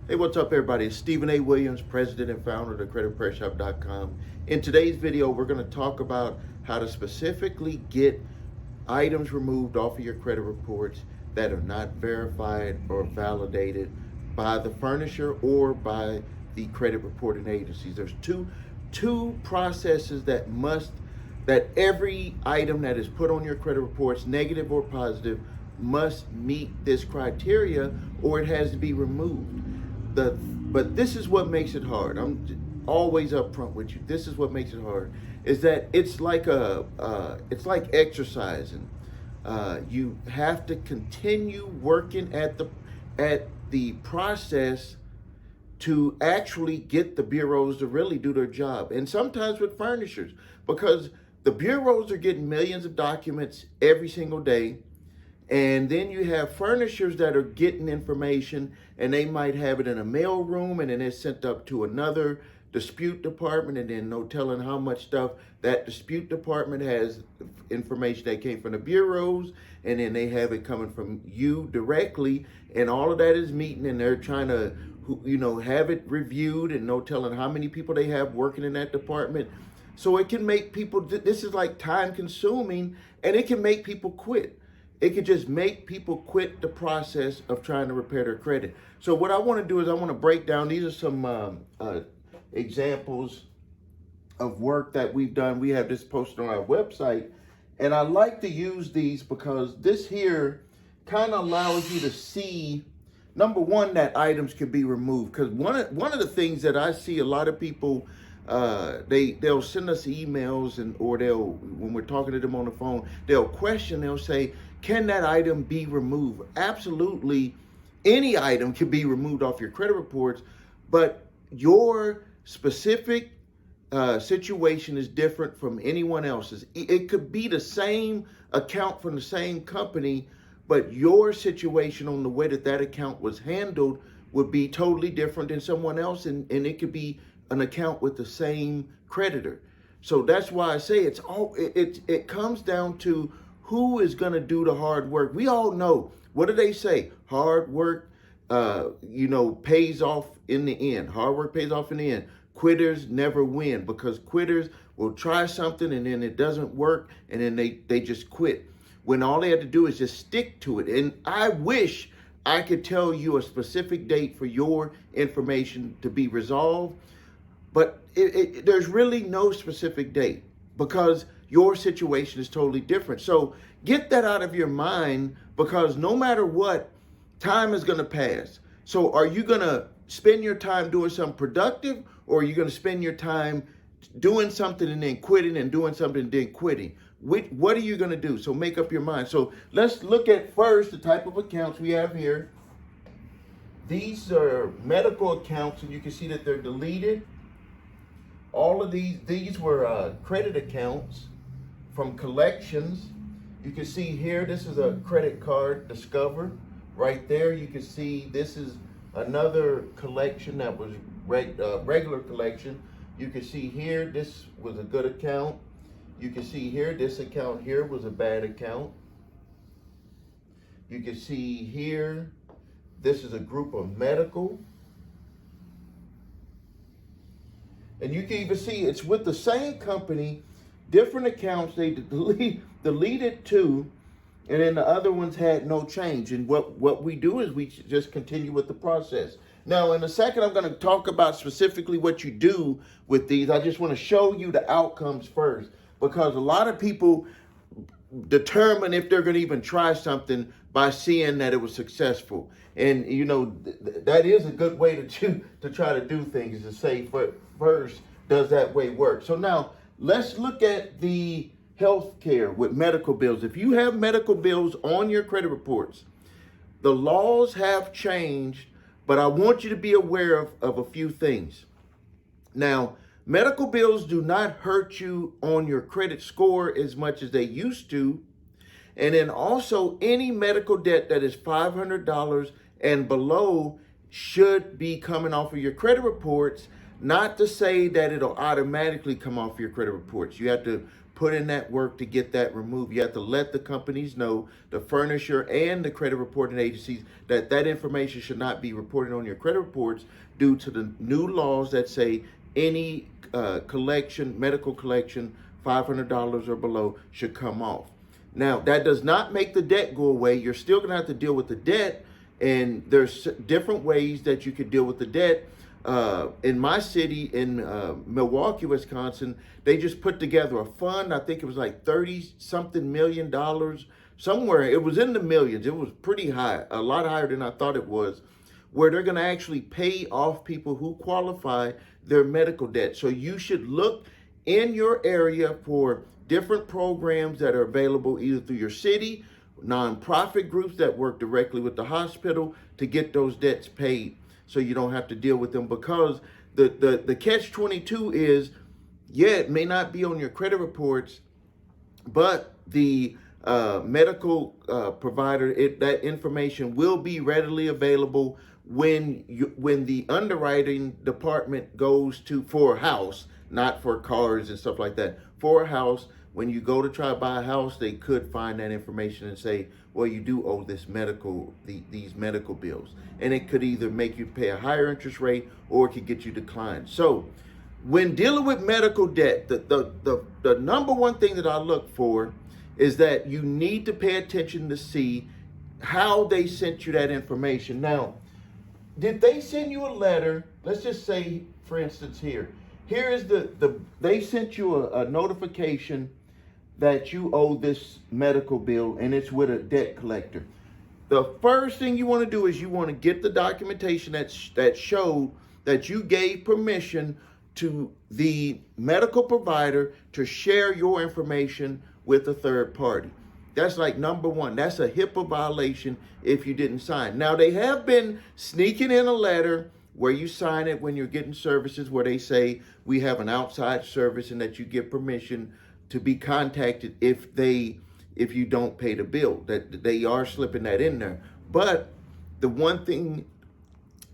Hey, what's up, everybody? It's Stephen A. Williams, president and founder of thecreditpressshop.com. In today's video, we're going to talk about how to specifically get items removed off of your credit reports that are not verified or validated by the furnisher or by the credit reporting agencies. There's two processes that every item that is put on your credit reports, negative or positive, must meet this criteria or it has to be removed. But this is what makes it hard. I'm always upfront with you. This is what makes it hard, is that it's like exercising. You have to continue working at the process to actually get the bureaus to really do their job. And sometimes with furnishers, because the bureaus are getting millions of documents every single day. And then you have furnishers that are getting information and they might have it in a mail room and then it's sent up to another dispute department, and then no telling how much stuff that dispute department has information that came from the bureaus, and then they have it coming from you directly, and all of that is meeting, and they're trying to have it reviewed, and no telling how many people they have working in that department. So it can make people, this is like time consuming, and it can make people quit. It could just make people quit the process of trying to repair their credit. So what I want to do is I want to break down, these are some examples of work that we've done. We have this posted on our website, and I like to use these because this here kind of allows you to see, number one, that items can be removed. Because one of the things that I see a lot of people, they'll send us emails, or when we're talking to them on the phone, they'll say, can that item be removed? Absolutely, any item can be removed off your credit reports, but your specific situation is different from anyone else's. It could be the same account from the same company, but your situation on the way that account was handled would be totally different than someone else, and it could be an account with the same creditor. So that's why I say it comes down to who is going to do the hard work. We all know, what do they say? Hard work, pays off in the end. Hard work pays off in the end. Quitters never win, because quitters will try something and then it doesn't work, and then they just quit, when all they have to do is just stick to it. And I wish I could tell you a specific date for your information to be resolved, but there's really no specific date, because your situation is totally different. So get that out of your mind, because no matter what, time is going to pass. So are you going to spend your time doing something productive, or are you going to spend your time doing something and then quitting, and doing something and then quitting? What are you going to do? So make up your mind. So let's look at first the type of accounts we have here. These are medical accounts, and you can see that they're deleted. All of these were credit accounts from collections. You can see here, this is a credit card Discover. Right there, you can see this is another collection that was regular collection. You can see here, this was a good account. You can see here, this account here was a bad account. You can see here, this is a group of medical. And you can even see it's with the same company, different accounts. They deleted two, and then the other ones had no change. And what we do is we just continue with the process. Now, in a second, I'm going to talk about specifically what you do with these. I just want to show you the outcomes first, because a lot of people determine if they're going to even try something by seeing that it was successful. And that is a good way to try to do things, is to say first, does that way work? So now let's look at the health care with medical bills. If you have medical bills on your credit reports, the laws have changed, but I want you to be aware of a few things. Now, medical bills do not hurt you on your credit score as much as they used to. And then also, any medical debt that is $500 and below should be coming off of your credit reports. Not to say that it'll automatically come off your credit reports. You have to put in that work to get that removed. You have to let the companies know, the furnisher and the credit reporting agencies, that that information should not be reported on your credit reports due to the new laws that say any collection, medical collection, $500 or below should come off. Now, that does not make the debt go away. You're still going to have to deal with the debt, and there's different ways that you could deal with the debt. In my city, in Milwaukee, Wisconsin, they just put together a fund. I think it was like 30-something million dollars, somewhere. It was in the millions. It was pretty high, a lot higher than I thought it was, where they're going to actually pay off people who qualify their medical debt. So you should look in your area for different programs that are available either through your city, nonprofit groups that work directly with the hospital to get those debts paid, so you don't have to deal with them. Because the catch-22 is, yeah, it may not be on your credit reports, but the medical provider, that information will be readily available when the underwriting department goes to, for a house, not for cars and stuff like that, for a house. When you go to try to buy a house, they could find that information and say, well, you do owe this these medical bills. And it could either make you pay a higher interest rate or it could get you declined. So when dealing with medical debt, the number one thing that I look for is that you need to pay attention to see how they sent you that information. Now, did they send you a letter? Let's just say, for instance, here is they sent you a notification that you owe this medical bill, and it's with a debt collector. The first thing you want to do is you want to get the documentation that showed that you gave permission to the medical provider to share your information with a third party. That's like number one. That's a HIPAA violation if you didn't sign. Now, they have been sneaking in a letter where you sign it when you're getting services, where they say we have an outside service and that you get permission to be contacted if you don't pay the bill. That they are slipping that in there. But the one thing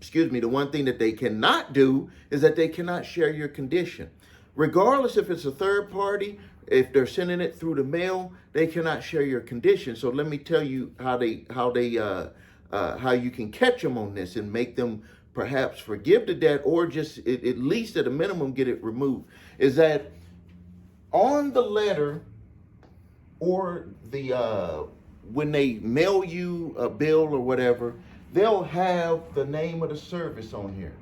that they cannot do is that they cannot share your condition. Regardless if it's a third party, if they're sending it through the mail, they cannot share your condition. So let me tell you how you can catch them on this and make them perhaps forgive the debt, or just at least at a minimum get it removed. Is that on the letter or the when they mail you a bill or whatever, they'll have the name of the service on here.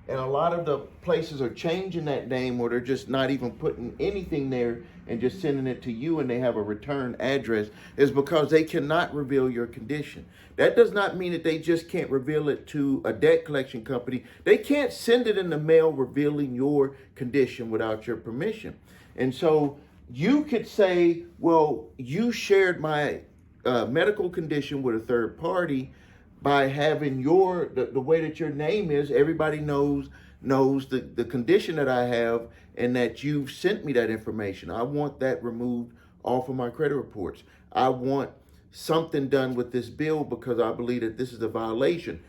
And a lot of the places are changing that name, or they're just not even putting anything there and just sending it to you, and they have a return address, is because they cannot reveal your condition. That does not mean that they just can't reveal it to a debt collection company. They can't send it in the mail revealing your condition without your permission. And so you could say, well, you shared my medical condition with a third party by having the way that your name is. Everybody knows the condition that I have, and that you've sent me that information. I want that removed off of my credit reports. I want something done with this bill because I believe that this is a violation.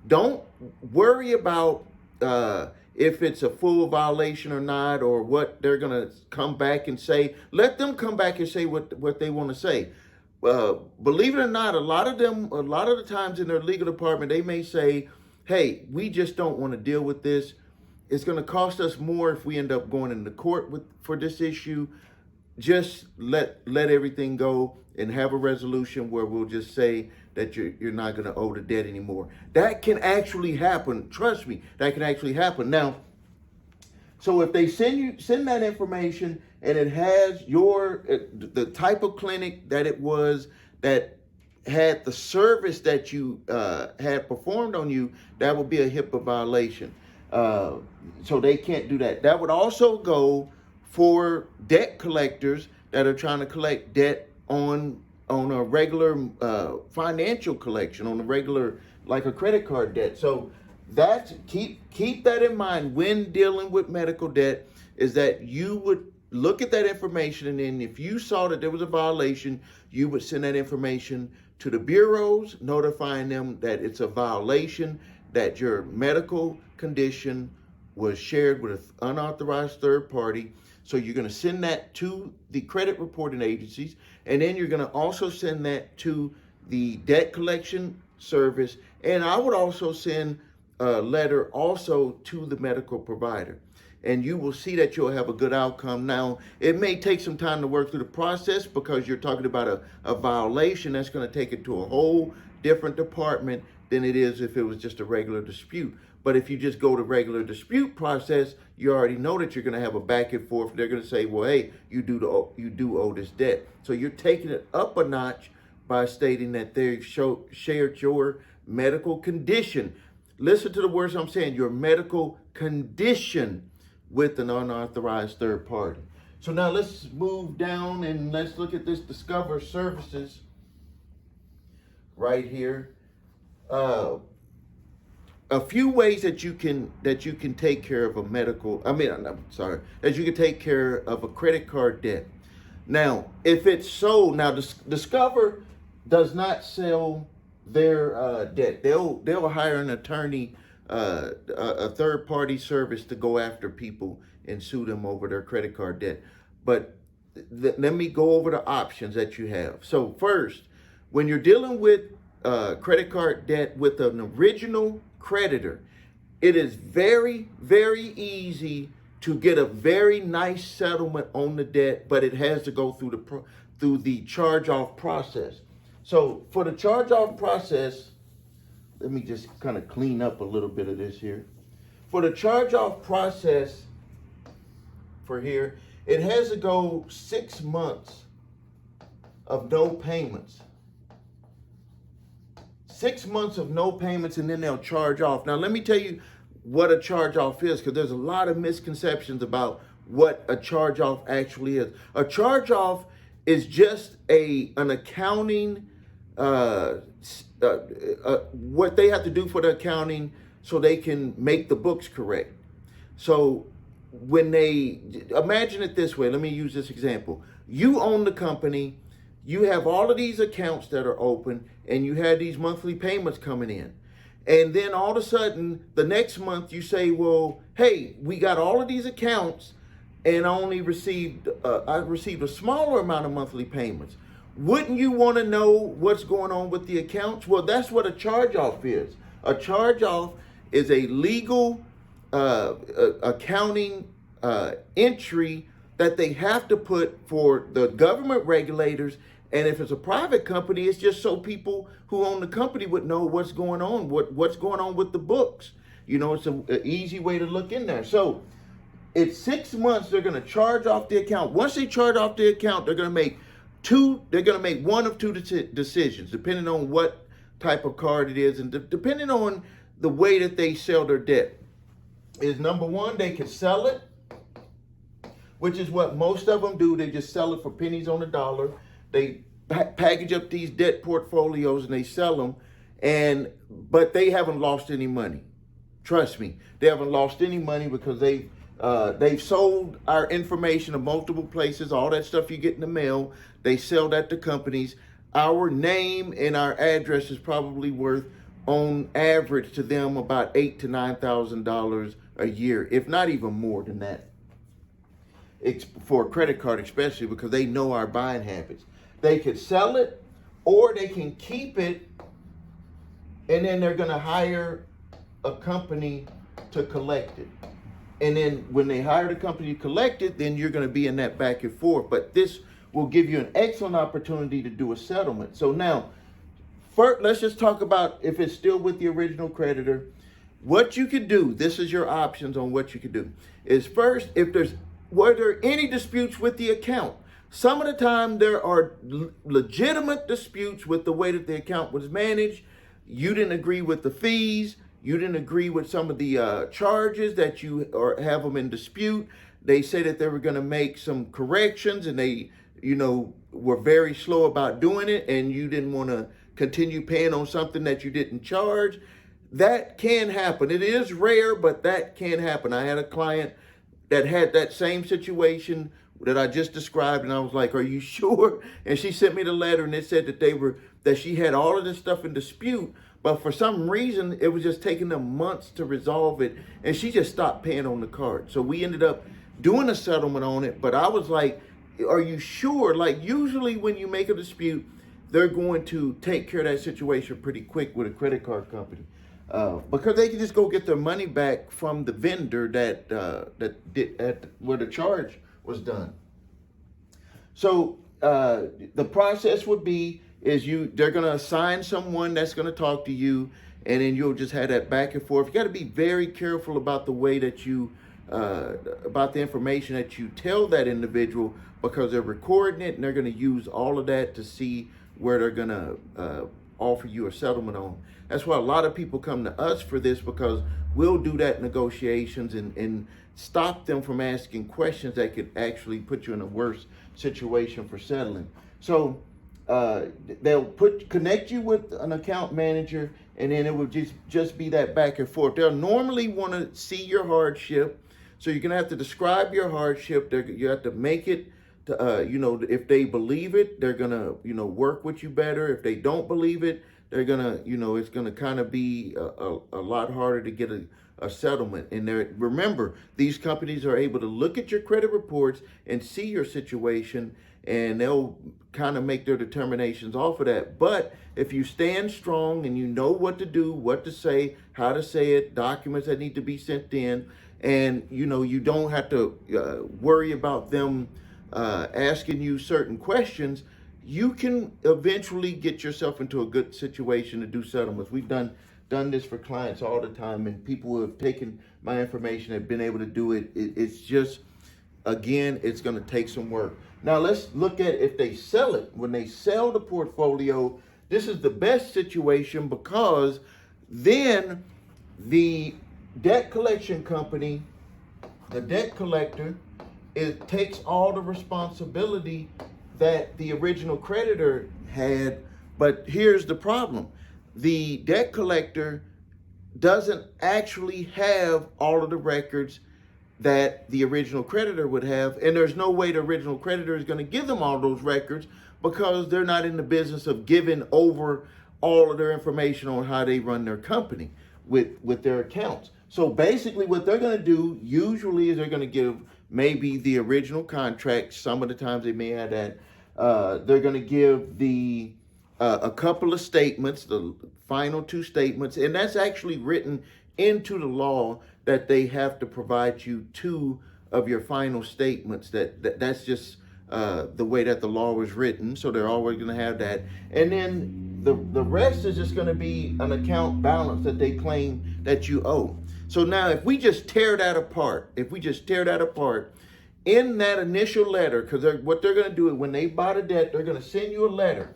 Don't worry about if it's a full violation or not, or what they're gonna come back and say. Let them come back and say what they want to say. Believe it or not, a lot of the times in their legal department, they may say, hey, we just don't want to deal with this. It's going to cost us more if we end up going into court for this issue. Just let everything go and have a resolution where we'll just say that you're not going to owe the debt anymore. That can actually happen. Trust me, that can actually happen. Now, so if they send that information and it has the type of clinic that it was, that had the service that you had performed on you, that would be a HIPAA violation. So they can't do that. That would also go for debt collectors that are trying to collect debt on a regular financial collection, on a regular, like a credit card debt. So that's keep that in mind when dealing with medical debt, is that you would look at that information, and then if you saw that there was a violation, you would send that information to the bureaus, notifying them that it's a violation, that your medical condition was shared with an unauthorized third party, So you're going to send that to the credit reporting agencies, and then you're going to also send that to the debt collection service. And I would also send a letter also to the medical provider. And you will see that you'll have a good outcome. Now, it may take some time to work through the process because you're talking about a violation that's going to take it to a whole different department than it is if it was just a regular dispute. But if you just go to regular dispute process, you already know that you're going to have a back and forth. They're going to say, well, hey, you do owe this debt. So you're taking it up a notch by stating that they've shared your medical condition. Listen to the words I'm saying, your medical condition with an unauthorized third party. So now let's move down and let's look at this Discover Services right here. A few ways that you can take care of that you can take care of a credit card debt. Now, if it's sold, now Discover does not sell their debt. They'll hire an attorney, a third party service to go after people and sue them over their credit card debt. But let me go over the options that you have. So first, when you're dealing with credit card debt with an original creditor, it is very, very easy to get a very nice settlement on the debt, but it has to go through the charge-off process. So for the charge-off process, let me just kind of clean up a little bit of this here. For the charge-off process for here, it has to go 6 months of no payments. 6 months of no payments, and then they'll charge off. Now, let me tell you what a charge-off is, because there's a lot of misconceptions about what a charge-off actually is. A charge-off is just an accounting, what they have to do for the accounting so they can make the books correct. So when they, imagine it this way, let me use this example. You own the company, you have all of these accounts that are open, and you have these monthly payments coming in. And then all of a sudden, the next month you say, well, hey, we got all of these accounts, and I received a smaller amount of monthly payments. Wouldn't you want to know what's going on with the accounts? Well, that's what a charge-off is. A charge-off is a legal accounting entry that they have to put for the government regulators. And if it's a private company, it's just so people who own the company would know what's going on, what's going on with the books. You know, it's an easy way to look in there. So it's 6 months, they're going to charge off the account. Once they charge off the account, they're going to make one of two decisions, depending on what type of card it is and depending on the way that they sell their debt. Is number one, they can sell it, which is what most of them do. They just sell it for pennies on the dollar. They package up these debt portfolios and they sell them, but they haven't lost any money. Trust me, they haven't lost any money because they've sold our information to multiple places. All that stuff you get in the mail, they sell that to companies. Our name and our address is probably worth, on average, to them about $8,000 to $9,000 a year, if not even more than that. It's for a credit card, especially because they know our buying habits. They could sell it, or they can keep it, and then they're going to hire a company to collect it. And then when they hire the company to collect it, then you're going to be in that back and forth. But this will give you an excellent opportunity to do a settlement. So now, first, let's just talk about if it's still with the original creditor. What you could do, this is your options on what you could do, is first, were there any disputes with the account? Some of the time there are legitimate disputes with the way that the account was managed. You didn't agree with the fees. You didn't agree with some of the charges that have them in dispute. They say that they were going to make some corrections, and they, were very slow about doing it, and you didn't want to continue paying on something that you didn't charge. That can happen. It is rare, but that can happen. I had a client that had that same situation that I just described, and I was like, are you sure? And she sent me the letter, and it said that she had all of this stuff in dispute, but for some reason it was just taking them months to resolve it, and she just stopped paying on the card. So we ended up doing a settlement on it, but I was like, are you sure? Like, usually when you make a dispute, they're going to take care of that situation pretty quick with a credit card company. Because they can just go get their money back from the vendor that did at where the charge was done. So the process would be is they're going to assign someone that's going to talk to you, and then you'll just have that back and forth. You got to be very careful about the way that you about the information that you tell that individual, because they're recording it and they're going to use all of that to see where they're going to offer you a settlement on. That's why a lot of people come to us for this, because we'll do that negotiations and stop them from asking questions that could actually put you in a worse situation for settling. So they'll connect you with an account manager, and then it will just be that back and forth. They'll normally want to see your hardship, so you're gonna have to describe your hardship. You have to make it to, if they believe it, they're gonna work with you better. If they don't believe it, they're gonna it's gonna kind of be a lot harder to get a settlement. And remember, these companies are able to look at your credit reports and see your situation, and they'll kind of make their determinations off of that. But if you stand strong and you know what to do, what to say, how to say it, documents that need to be sent in, and you don't have to worry about them asking you certain questions, you can eventually get yourself into a good situation to do settlements. We've done this for clients all the time, and people who have taken my information have been able to do it. It's just, again, it's going to take some work. Now let's look at if they sell it. When they sell the portfolio, this is the best situation, because then the debt collection company, the debt collector, it takes all the responsibility that the original creditor had. But here's the problem. The debt collector doesn't actually have all of the records that the original creditor would have, and there's no way the original creditor is going to give them all those records, because they're not in the business of giving over all of their information on how they run their company with their accounts. So basically what they're going to do usually is they're going to give maybe the original contract. Some of the times they may have that. They're going to give a couple of statements, the final two statements, and that's actually written into the law that they have to provide you two of your final statements. That's just the way that the law was written. So they're always going to have that. And then the rest is just going to be an account balance that they claim that you owe. So now if we just tear that apart, in that initial letter, because what they're going to do is when they buy the debt, they're going to send you a letter.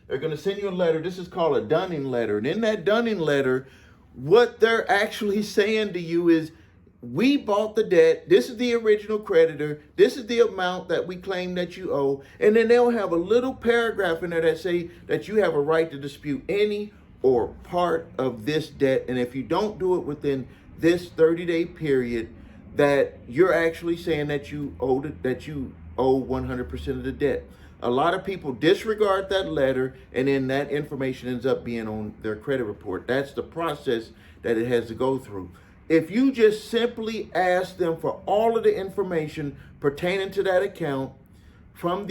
This is called a dunning letter. And in that dunning letter, what they're actually saying to you is, we bought the debt. This is the original creditor. This is the amount that we claim that you owe. And then they'll have a little paragraph in there that say that you have a right to dispute any or part of this debt. And if you don't do it within this 30-day period, that you're actually saying that you owe 100% of the debt. A lot of people disregard that letter, and then that information ends up being on their credit report. That's the process that it has to go through. If you just simply ask them for all of the information pertaining to that account from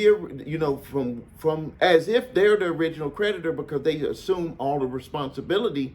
from as if they're the original creditor, because they assume all the responsibility,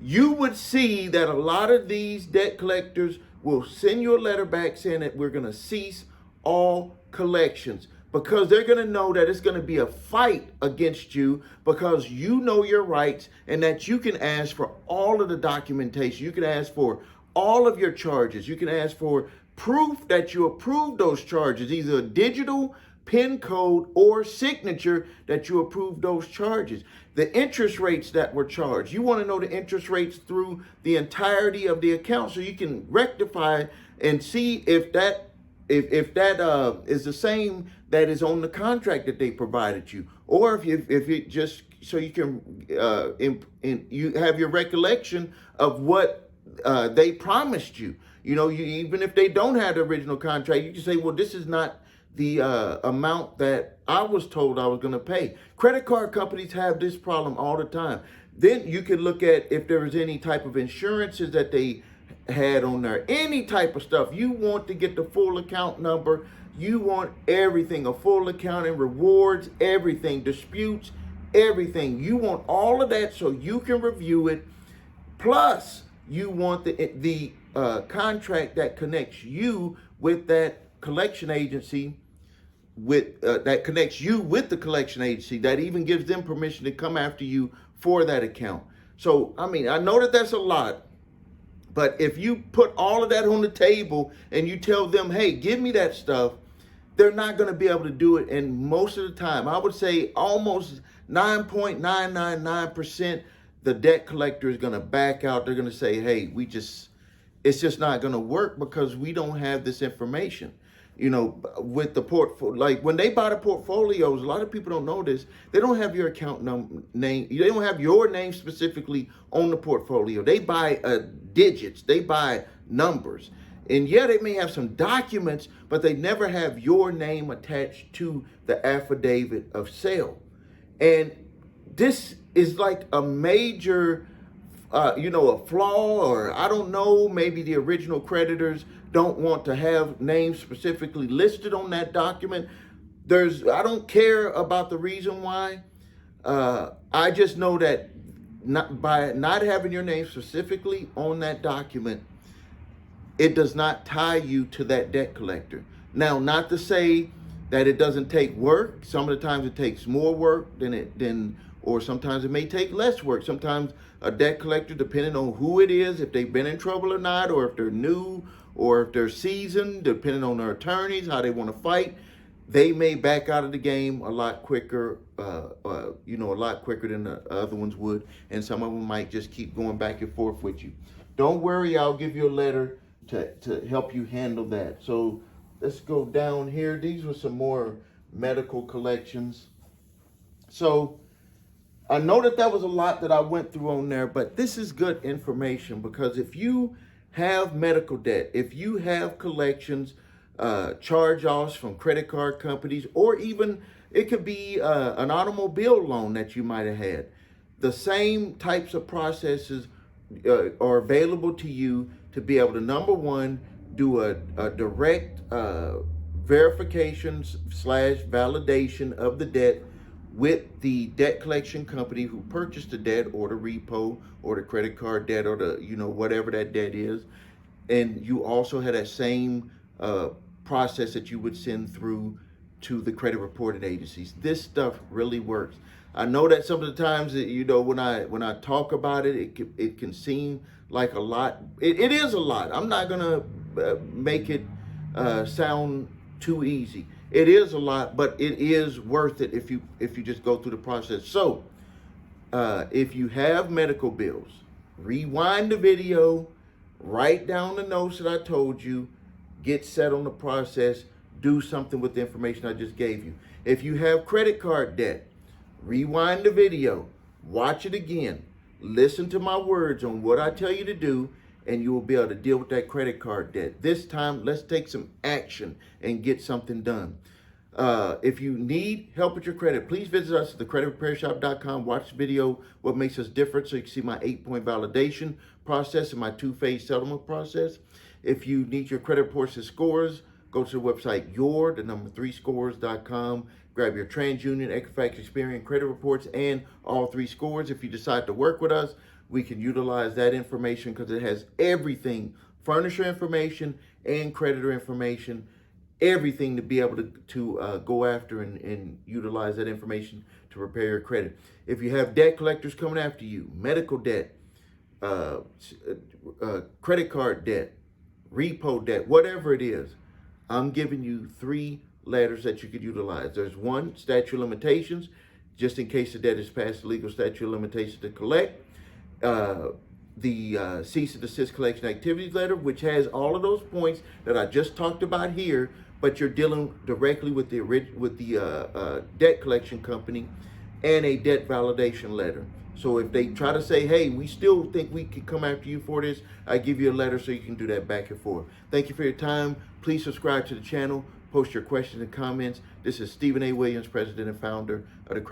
you would see that a lot of these debt collectors will send you a letter back saying that we're going to cease all collections, because they're going to know that it's going to be a fight against you, because you know your rights, and that you can ask for all of the documentation. You can ask for all of your charges. You can ask for proof that you approved those charges, either a digital PIN code or signature that you approved those charges. The interest rates that were charged. You want to know the interest rates through the entirety of the account, so you can rectify and see if that is the same that is on the contract that they provided you, or if it just so you can you have your recollection of what they promised you. Even if they don't have the original contract, you can say, well, this is not the amount that I was told I was going to pay. Credit card companies have this problem all the time. Then you can look at if there is any type of insurances that they had on there, any type of stuff. You want to get the full account number. You want everything, a full accounting, rewards, everything, disputes, everything. You want all of that so you can review it. Plus, you want the contract that connects you with that collection agency, that connects you with the collection agency, that even gives them permission to come after you for that account. So, I mean, I know that that's a lot, but if you put all of that on the table and you tell them, hey, give me that stuff, they're not going to be able to do it. And most of the time, I would say almost 9.999%, the debt collector is going to back out. They're going to say, hey, it's just not going to work because we don't have this information. You know, with the portfolio, like when they buy the portfolios, a lot of people don't know this. They don't have your account name. They don't have your name specifically on the portfolio. They buy digits. They buy numbers. And yeah, they may have some documents, but they never have your name attached to the affidavit of sale. And this is like a major, a flaw, or I don't know, maybe the original creditors don't want to have names specifically listed on that document. I don't care about the reason why. I just know that by not having your name specifically on that document, it does not tie you to that debt collector. Now, not to say that it doesn't take work. Some of the times it takes more work or sometimes it may take less work. Sometimes a debt collector, depending on who it is, if they've been in trouble or not, or if they're new, or if they're seasoned, depending on their attorneys, how they want to fight, they may back out of the game a lot quicker, a lot quicker than the other ones would. And some of them might just keep going back and forth with you. Don't worry, I'll give you a letter to help you handle that. So let's go down here. These were some more medical collections. So I know that was a lot that I went through on there, but this is good information because if you have medical debt, if you have collections, charge-offs from credit card companies, or even it could be an automobile loan that you might have had, the same types of processes are available to you to be able to, number one, do a direct verification / validation of the debt with the debt collection company who purchased the debt, or the repo, or the credit card debt, or the, whatever that debt is. And you also had that same process that you would send through to the credit reporting agencies. This stuff really works. I know that some of the times that, when I talk about it, it can seem like a lot. It is a lot. I'm not gonna make it sound too easy. It is a lot, but it is worth it if you just go through the process. So if you have medical bills, rewind the video, write down the notes that I told you, get set on the process, do something with the information I just gave you. If you have credit card debt, rewind the video, watch it again, listen to my words on what I tell you to do, and you will be able to deal with that credit card debt. This time, let's take some action and get something done. If you need help with your credit, please visit us at thecreditrepairshop.com. Watch the video, What Makes Us Different, so you can see my 8-point validation process and my 2-phase settlement process. If you need your credit reports and scores, go to the website 3scores.com. Grab your TransUnion, Equifax, Experian credit reports and all 3 scores. If you decide to work with us, we can utilize that information because it has everything, furnisher information and creditor information, everything to be able to go after and utilize that information to repair your credit. If you have debt collectors coming after you, medical debt, credit card debt, repo debt, whatever it is, I'm giving you 3 letters that you could utilize. There's 1, statute of limitations, just in case the debt is past the legal statute of limitations to collect. The cease and desist collection activities letter, which has all of those points that I just talked about here, but you're dealing directly with the debt collection company, and a debt validation letter. So if they try to say, hey, we still think we could come after you for this, I give you a letter so you can do that back and forth. Thank you for your time. Please subscribe to the channel. Post your questions and comments. This is Stephen A. Williams, President and Founder of the